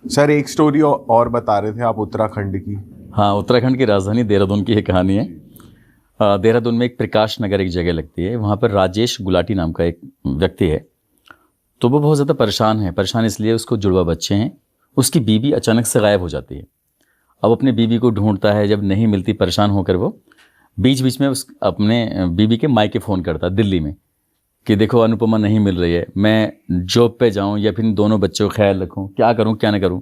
Sir एक story और बता रहे थे आप उत्तराखंड की। हाँ, उत्तराखंड की राजधानी देहरादून की एक कहानी है। देहरादून में एक प्रकाश नगर एक जगह लगती है, वहाँ पर राजेश गुलाटी नाम का एक व्यक्ति है। तो वो बहुत ज़्यादा परेशान है। परेशान इसलिए उसको जुड़वा बच्चे हैं, उसकी बीवी अचानक से गायब हो जाती है। अब अपनी बीवी को ढूंढता है, जब नहीं मिलती परेशान होकर वो बीच बीच में उस अपने बीवी के मायके फ़ोन करता है दिल्ली में कि देखो अनुपमा नहीं मिल रही है, मैं जॉब पे जाऊं या फिर दोनों बच्चों का ख्याल रखूं, क्या करूं क्या ना करूं।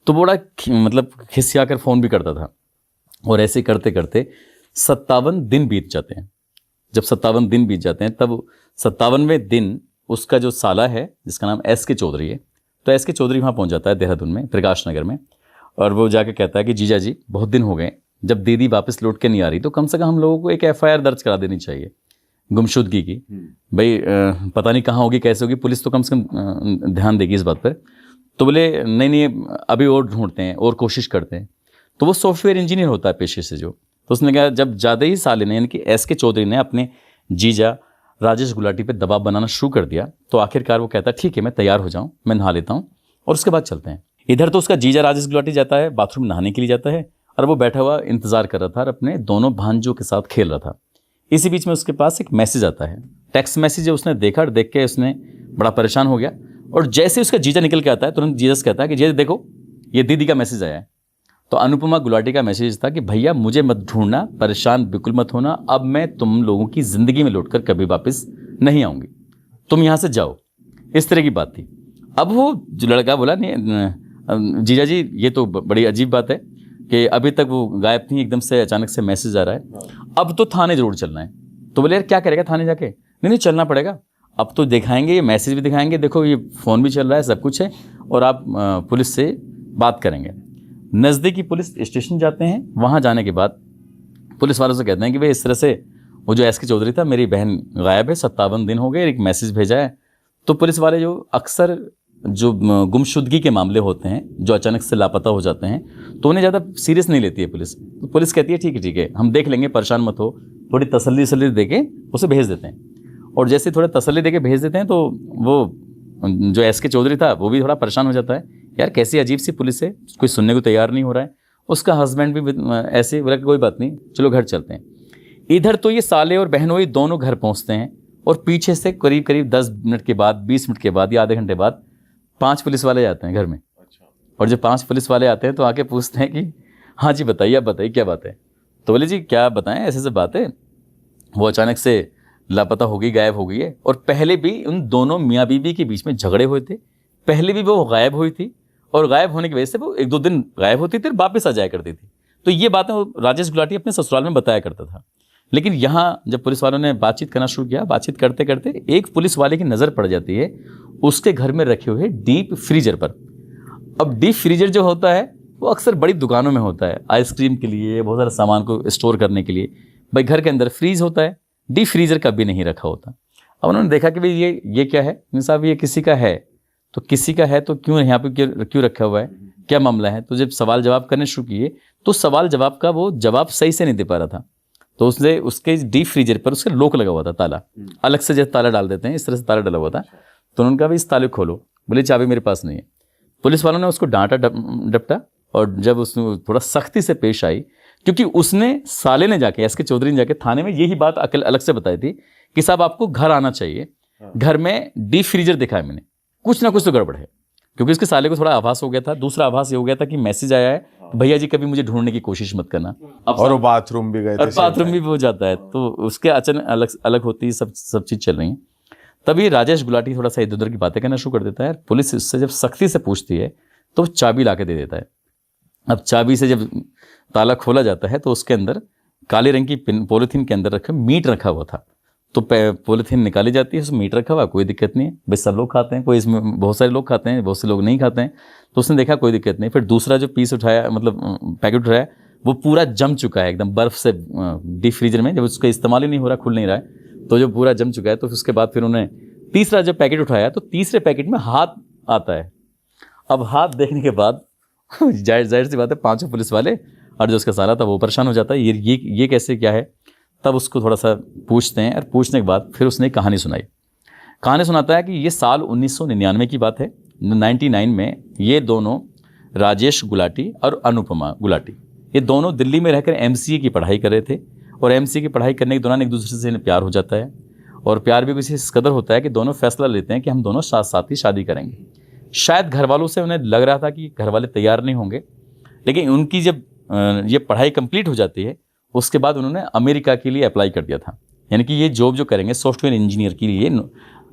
तो बड़ा मतलब खिसिया कर फ़ोन भी करता था। और ऐसे करते करते 57 दिन बीत जाते हैं। जब 57 दिन बीत जाते हैं तब 57वें दिन उसका जो साला है जिसका नाम एस के चौधरी है, तो एस के चौधरी वहाँ पहुँच जाता है देहरादून में प्रकाश नगर में। और वो जाके कहता है कि जीजा जी बहुत दिन हो गए, जब दीदी वापस लौट के नहीं आ रही तो कम से कम हम लोगों को एक FIR दर्ज करा देनी चाहिए गुमशुदगी की। भाई पता नहीं कहाँ होगी कैसे होगी, पुलिस तो कम से कम ध्यान देगी इस बात पर। तो बोले नहीं नहीं अभी और ढूंढते हैं और कोशिश करते हैं। तो वो सॉफ्टवेयर इंजीनियर होता है पेशे से जो। तो उसने कहा जब ज़्यादा ही साले ने यानी कि एस के चौधरी ने अपने जीजा राजेश गुलाटी पे दबाव बनाना शुरू कर दिया, तो आखिरकार वो कहता है ठीक है मैं तैयार हो जाऊँ, मैं नहा लेता हूँ और उसके बाद चलते हैं। इधर तो उसका जीजा राजेश गुलाटी जाता है बाथरूम नहाने के लिए जाता है और वो बैठा हुआ इंतज़ार कर रहा था और अपने दोनों भांजों के साथ खेल रहा था। इसी बीच में उसके पास एक मैसेज आता है, टेक्स्ट मैसेज। उसने देखा और देख के उसने बड़ा परेशान हो गया। और जैसे उसका जीजा निकल के आता है तुरंत जीजा से कहता है कि जीजा देखो ये दीदी का मैसेज आया है। तो अनुपमा गुलाटी का मैसेज था कि भैया मुझे मत ढूंढना, परेशान बिल्कुल मत होना, अब मैं तुम लोगों की ज़िंदगी में लौटकर कभी वापस नहीं आऊँगी, तुम यहाँ से जाओ। इस तरह की बात थी। अब वो जो लड़का बोला नहीं जीजा जी ये तो बड़ी अजीब बात है कि अभी तक वो गायब थी, एकदम से अचानक से मैसेज आ रहा है, अब तो थाने जरूर चलना है। तो बोले यार क्या करेगा थाने जाके? नहीं नहीं चलना पड़ेगा, अब तो दिखाएंगे, ये मैसेज भी दिखाएंगे, देखो ये फ़ोन भी चल रहा है, सब कुछ है, और आप पुलिस से बात करेंगे। नज़दीकी पुलिस स्टेशन जाते हैं। वहाँ जाने के बाद पुलिस वालों से कहते हैं कि भाई इस तरह से वो जो एस के चौधरी था मेरी बहन गायब है, 57 दिन हो गए, एक मैसेज भेजा है। तो पुलिस वाले जो अक्सर जो गुमशुदगी के मामले होते हैं, जो अचानक से लापता हो जाते हैं, तो उन्हें ज़्यादा सीरियस नहीं लेती है पुलिस। तो पुलिस कहती है ठीक है हम देख लेंगे, परेशान मत हो, थोड़ी तसल्ली दे के उसे भेज देते हैं। और जैसे थोड़ा तसल्ली दे के भेज देते हैं तो वो जो एस के चौधरी था वो भी थोड़ा परेशान हो जाता है, यार कैसी अजीब सी पुलिस है, कोई सुनने को तैयार नहीं हो रहा है। उसका हस्बैंड भी ऐसे बोला कि कोई बात नहीं चलो घर चलते हैं। इधर तो ये साले और बहनोई दोनों घर पहुँचते हैं और पीछे से करीब 10 मिनट के बाद, 20 मिनट के बाद या आधे घंटे बाद 5 पुलिस वाले आते हैं घर में। और जब 5 पुलिस वाले आते हैं तो आके पूछते हैं कि हाँ जी बताइए, आप बताइए क्या बात है। तो बोले जी क्या बताएं, ऐसे बात है, वो अचानक से लापता हो गई, गायब हो गई है। और पहले भी उन दोनों मियाँ बीवी के बीच में झगड़े हुए थे, पहले भी वो गायब हुई थी और गायब होने की वजह से वो 1-2 दिन गायब होती थी और वापस आ जाया करती थी। तो ये बातें वो राजेश गुलाटी अपने ससुराल में बताया करता था। लेकिन यहाँ जब पुलिस वालों ने बातचीत करना शुरू किया, बातचीत करते करते एक पुलिस वाले की नज़र पड़ जाती है उसके घर में रखे हुए डीप फ्रीजर पर। अब डीप फ्रीजर जो होता है वो अक्सर बड़ी दुकानों में होता है, आइसक्रीम के लिए, बहुत सारे सामान को स्टोर करने के लिए। भाई घर के अंदर फ्रीज होता है, डीप फ्रीजर कभी नहीं रखा होता। अब उन्होंने देखा कि भाई ये क्या है साहब, ये किसी का है, तो किसी का है तो क्यों यहाँ पे क्यों रखा हुआ है, क्या मामला है। तो जब सवाल जवाब करने शुरू किए तो सवाल जवाब का वो जवाब सही से नहीं दे पा रहा था। तो उसने उसके डीप फ्रीजर पर उसका लॉक लगा हुआ था, ताला अलग से जैसे ताला डाल देते हैं इस तरह से ताला डाला हुआ था। तो उन्होंने कहा भाई इस ताले खोलो, बोले चाबी मेरे पास नहीं है। पुलिस वालों ने उसको डांटा डपटा और जब उसने थोड़ा सख्ती से पेश आई, क्योंकि उसने साले ने जाके, एस के चौधरी ने जाके थाने में यही बात अलग से बताई थी कि साहब आपको घर आना चाहिए, घर में डीप फ्रीजर दिखा है मैंने, कुछ ना कुछ तो गड़बड़ है। क्योंकि उसके साले को थोड़ा आभास हो गया था। दूसरा आभास ये हो गया था कि मैसेज आया है, भैया जी कभी मुझे ढूंढने की कोशिश मत करना। और वो बाथरूम भी गए थे, बाथरूम भी हो जाता है, तो उसके अचानक अलग होती है, सब चीज़ चल रही है। तभी राजेश गुलाटी थोड़ा सा इधर उधर की बातें करना शुरू कर देता है। पुलिस उससे जब सख्ती से पूछती है तो चाबी ला के दे देता है। अब चाबी से जब ताला खोला जाता है तो उसके अंदर काले रंग की पॉलीथीन के अंदर रखा मीट रखा हुआ था। तो पॉलीथीन निकाली जाती है, उसमें मीट रखा हुआ, कोई दिक्कत नहीं है, भाई सब लोग खाते हैं, कोई इसमें बहुत सारे लोग खाते हैं, बहुत से लोग नहीं खाते हैं। तो उसने देखा कोई दिक्कत नहीं। फिर दूसरा जो पीस उठाया, मतलब पैकेट उठाया, वो पूरा जम चुका है एकदम बर्फ़ से डीप फ्रीजर में, जब उसका इस्तेमाल ही नहीं हो रहा, खुल नहीं रहा है, तो जो पूरा जम चुका है। तो उसके बाद फिर उन्होंने तीसरा जब पैकेट उठाया तो तीसरे पैकेट में हाथ आता है। अब हाथ देखने के बाद जाहिर सी बात है 5 पुलिस वाले और जो उसका साला था वो परेशान हो जाता है, ये कैसे क्या है। तब उसको थोड़ा सा पूछते हैं और पूछने के बाद फिर उसने कहानी सुनाई। कहानी सुनाता है कि ये साल 1999 की बात है। 99 में ये दोनों राजेश गुलाटी और अनुपमा गुलाटी, ये दोनों दिल्ली में रहकर एमसीए की पढ़ाई कर रहे थे। और एमसीए की पढ़ाई करने के दौरान एक दूसरे से इन्हें प्यार हो जाता है, और प्यार भी किसी इस कदर होता है कि दोनों फैसला लेते हैं कि हम दोनों साथ साथ ही शादी करेंगे। शायद घर वालों से उन्हें लग रहा था कि घर वाले तैयार नहीं होंगे, लेकिन उनकी जब ये पढ़ाई कंप्लीट हो जाती है उसके बाद उन्होंने अमेरिका के लिए अप्लाई कर दिया था। यानी कि ये जॉब जो करेंगे सॉफ्टवेयर इंजीनियर के लिए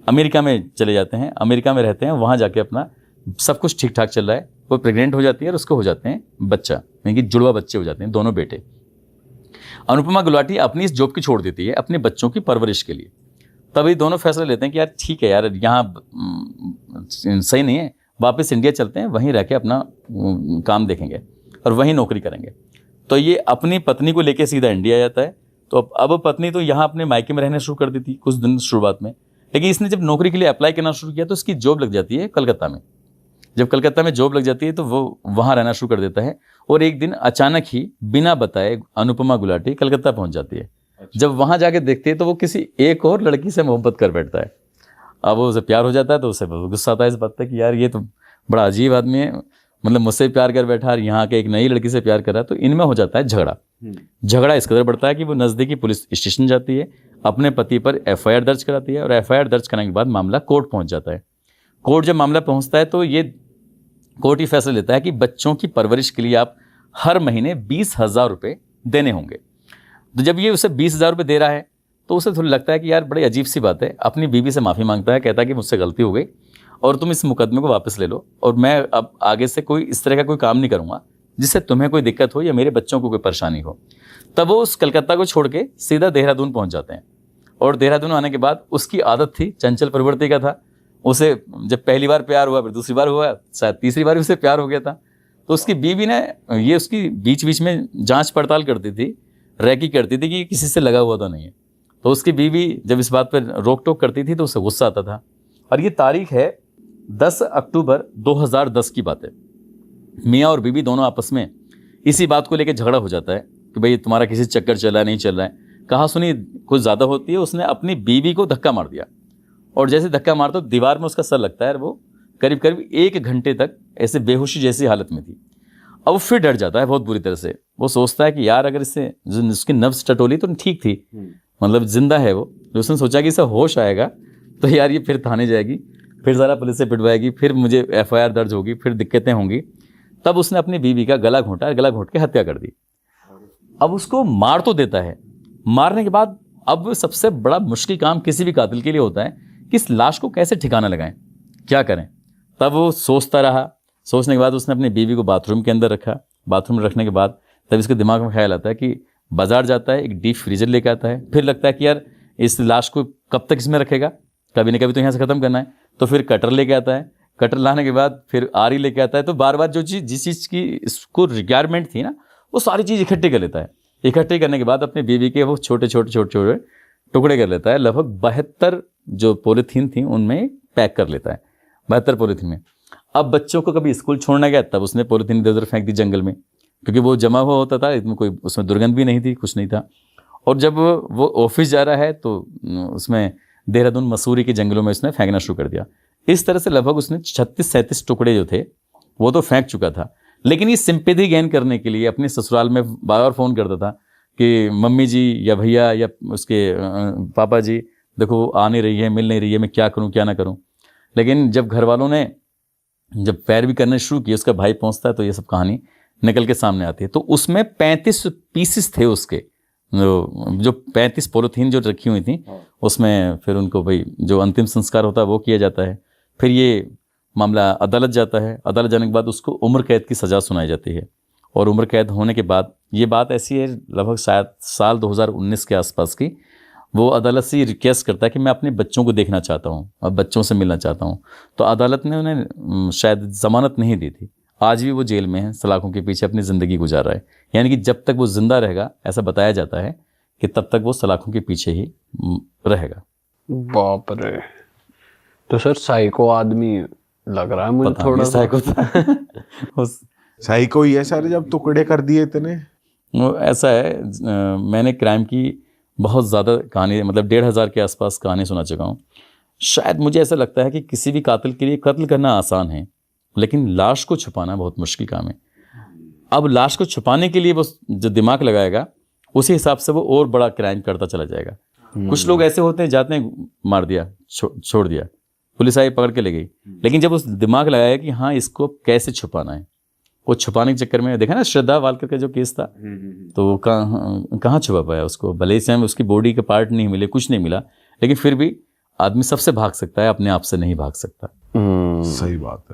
अमेरिका में चले जाते हैं, अमेरिका में रहते हैं, वहाँ जाके अपना सब कुछ ठीक ठाक चल रहा है। वो प्रेग्नेंट हो जाती है और उसको हो जाते हैं बच्चा, यानी कि जुड़वा बच्चे हो जाते हैं, दोनों बेटे। अनुपमा गुलाटी अपनी इस जॉब की छोड़ देती है अपने बच्चों की परवरिश के लिए। तभी दोनों फैसला लेते हैं कि यार ठीक है यार, यहाँ सही नहीं है, वापस इंडिया चलते हैं, वहीं रह के अपना काम देखेंगे और वहीं नौकरी करेंगे। तो ये अपनी पत्नी को लेके सीधा इंडिया जाता है। तो अब पत्नी तो यहाँ अपने मायके में रहना शुरू कर दी थी कुछ दिन शुरुआत में, लेकिन इसने जब नौकरी के लिए अप्लाई करना शुरू किया तो इसकी जॉब लग जाती है कलकत्ता में। जब कलकत्ता में जॉब लग जाती है तो वो वहाँ रहना शुरू कर देता है। और एक दिन अचानक ही बिना बताए अनुपमा गुलाटी कलकत्ता पहुँच जाती है। जब वहाँ जाके देखती है तो वो किसी एक और लड़की से मोहब्बत कर बैठता है। अब वो उसे प्यार हो जाता है तो उसे गुस्सा आता है इस बात पर कि यार ये तो बड़ा अजीब आदमी है, मतलब मुझसे प्यार कर बैठा और यहाँ के एक नई लड़की से प्यार कर रहा है। तो इनमें हो जाता है झगड़ा। झगड़ा इस कदर बढ़ता है कि वो नज़दीकी पुलिस स्टेशन जाती है, अपने पति पर एफआईआर दर्ज कराती है और एफआईआर दर्ज कराने के बाद मामला कोर्ट पहुँच जाता है। कोर्ट जब मामला पहुँचता है तो ये कोर्ट ही फैसला लेता है कि बच्चों की परवरिश के लिए आप हर महीने 20,000 रुपये देने होंगे। तो जब ये उसे 20,000 रुपये दे रहा है तो उसे थोड़ा लगता है कि यार बड़ी अजीब सी बात है। अपनी बीवी से माफ़ी मांगता है, कहता है कि मुझसे गलती हो गई और तुम इस मुकदमे को वापस ले लो और मैं अब आगे से कोई इस तरह का कोई काम नहीं करूँगा जिससे तुम्हें कोई दिक्कत हो या मेरे बच्चों को कोई परेशानी हो। तब वो उस कलकत्ता को छोड़ के सीधा देहरादून पहुँच जाते हैं। और देहरादून आने के बाद उसकी आदत थी, चंचल प्रवृत्ति का था, उसे जब पहली बार प्यार हुआ, फिर दूसरी बार हुआ, शायद तीसरी बार उसे प्यार हो गया था। तो उसकी बीवी ने ये उसकी बीच बीच में जांच पड़ताल करती थी, रैकी करती थी कि किसी से लगा हुआ तो नहीं है। तो उसकी बीवी जब इस बात पर रोक टोक करती थी तो उसे गुस्सा आता था। और ये तारीख है 10 अक्टूबर 2010 की बात है। मियाँ और बीवी दोनों आपस में इसी बात को लेकर झगड़ा हो जाता है कि भाई तुम्हारा किसी चक्कर चल रहा है, नहीं चल रहा है। कहा सुनी कुछ ज़्यादा होती है, उसने अपनी बीवी को धक्का मार दिया और जैसे धक्का मारता तो दीवार में उसका सर लगता है। वो करीब करीब 1 घंटे तक ऐसे बेहोशी जैसी हालत में थी। अब वो फिर डर जाता है बहुत बुरी तरह से। वो सोचता है कि यार अगर इससे उसकी नब्ज टटोली तो ठीक थी, मतलब जिंदा है वो। उसने सोचा कि इसे होश आएगा तो यार ये फिर थाने जाएगी, फिर ज़रा पुलिस से पिटवाएगी, फिर मुझे एफआईआर दर्ज होगी, फिर दिक्कतें होंगी। तब उसने अपनी बीवी का गला घोंटा, गला घोंट के हत्या कर दी। अब उसको मार तो देता है। मारने के बाद अब सबसे बड़ा मुश्किल काम किसी भी कातिल के लिए होता है कि इस लाश को कैसे ठिकाना लगाएं, क्या करें। तब वो सोचता रहा। सोचने के बाद उसने अपनी बीवी को बाथरूम के अंदर रखा। बाथरूम में रखने के बाद तब इसके दिमाग में ख्याल आता है कि बाजार जाता है, एक डीप फ्रीजर लेके आता है। फिर लगता है कि यार इस लाश को कब तक इसमें रखेगा, कभी न कभी तो यहाँ से ख़त्म करना है। तो फिर कटर लेके आता है। कटर लाने के बाद फिर आरी लेके आता है। तो बार बार जो चीज़ जिस चीज़ की इसको रिक्वायरमेंट थी ना, वो सारी चीज़ इकट्ठी कर लेता है। इकट्ठी करने के बाद अपनी बीवी के वो छोटे छोटे टुकड़े कर लेता है। लगभग 72 जो पॉलीथीन थी उनमें पैक कर लेता है, 72 पॉलीथीन में। अब बच्चों को कभी स्कूल छोड़ना गया तब उसने पॉलीथीन इधर उधर फेंक दी जंगल में, क्योंकि वो जमा हुआ होता था, इसमें कोई उसमें दुर्गंध भी नहीं थी, कुछ नहीं था। और जब वो ऑफिस जा रहा है तो उसमें देहरादून मसूरी के जंगलों में उसने फेंकना शुरू कर दिया। इस तरह से लगभग उसने 36-37 टुकड़े जो थे वो तो फेंक चुका था। लेकिन ये सिंपैथी गेन करने के लिए अपने ससुराल में बार बार फ़ोन करता था कि मम्मी जी या भैया या उसके पापा जी देखो वो आ नहीं रही है, मिल नहीं रही है, मैं क्या करूं क्या ना करूं। लेकिन जब घर वालों ने जब पैरवी करने शुरू की, उसका भाई पहुंचता है तो ये सब कहानी निकल के सामने आती है। तो उसमें 35 पीसेस थे उसके, जो 35 पॉलीथीन जो रखी हुई थी उसमें फिर उनको भाई जो अंतिम संस्कार होता है वो किया जाता है। फिर ये मामला अदालत जाता है। अदालत जाने के बाद उसको उम्र कैद की सज़ा सुनाई जाती है। और उम्र कैद होने के बाद ये बात ऐसी है लगभग शायद साल 2019 के आसपास की, वो अदालत से रिक्वेस्ट करता है कि मैं अपने बच्चों को देखना चाहता हूँ और बच्चों से मिलना चाहता हूँ। तो अदालत ने उन्हें शायद ज़मानत नहीं दी थी। आज भी वो जेल में है, सलाखों के पीछे अपनी ज़िंदगी गुजार रहा है। यानी कि जब तक वो ज़िंदा रहेगा, ऐसा बताया जाता है कि तब तक वो सलाखों के पीछे ही रहेगा। बाप रे, तो सर साइको आदमी लग रहा है मुझे थोड़ा साइको था। साइको ही है सर, जब टुकड़े कर दिए इतने। ऐसा है, मैंने क्राइम की बहुत ज़्यादा कहानी, मतलब 1,500 के आसपास कहानी सुना चुका हूँ। शायद मुझे ऐसा लगता है कि किसी भी कातिल के लिए कत्ल करना आसान है, लेकिन लाश को छुपाना बहुत मुश्किल काम है। अब लाश को छुपाने के लिए वो जो दिमाग लगाएगा उसी हिसाब से वो और बड़ा क्राइम करता चला जाएगा। कुछ लोग ऐसे होते हैं, जाते हैं, मार दिया, छोड़ दिया, पुलिस आई पकड़ के ले गई, लेकिन जब उस दिमाग लगाया कि हाँ इसको कैसे छुपाना है, वो छुपाने के चक्कर में देखा ना श्रद्धा वालकर का जो केस था, तो वो कहाँ छुपा पाया उसको। भले से हमें उसकी बॉडी के पार्ट नहीं मिले, कुछ नहीं मिला, लेकिन फिर भी आदमी सबसे भाग सकता है, अपने आप से नहीं भाग सकता। सही बात है।